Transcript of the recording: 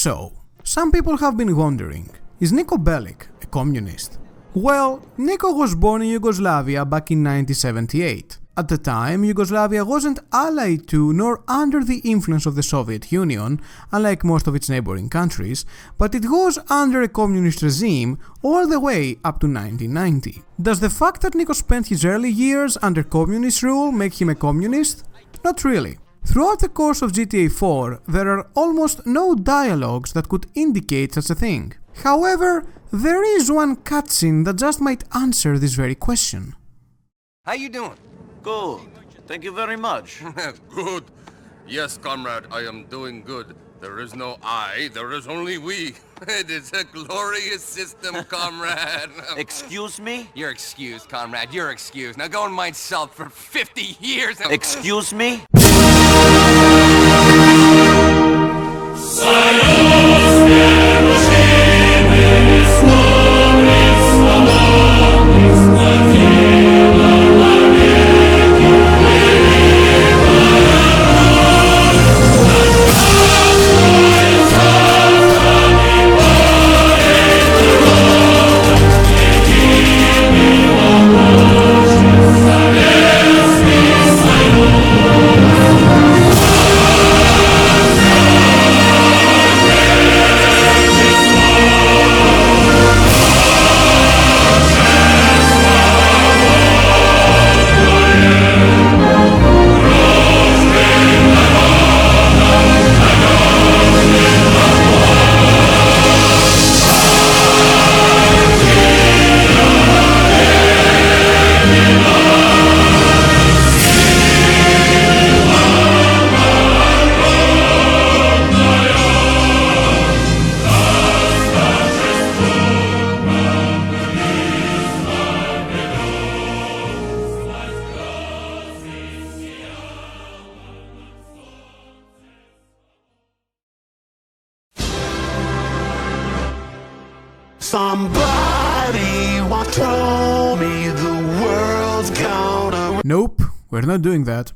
So, some people have been wondering, is Niko Bellic a communist? Well, Niko was born in Yugoslavia back in 1978. At the time, Yugoslavia wasn't allied to nor under the influence of the Soviet Union, unlike most of its neighboring countries, but it was under a communist regime all the way up to 1990. Does the fact that Niko spent his early years under communist rule make him a communist? Not really. Throughout the course of GTA 4, there are almost no dialogues that could indicate such a thing. However, there is one cutscene that just might answer this very question. How you doing? Good. Thank you very much. Good. Yes, comrade, I am doing good. There is no I, there is only we. It is a glorious system, comrade. Excuse me? You're excused, comrade. You're excused. Now go and mind self for 50 years. Excuse me? Somebody once told me the world's gonna... Nope, we're not doing that.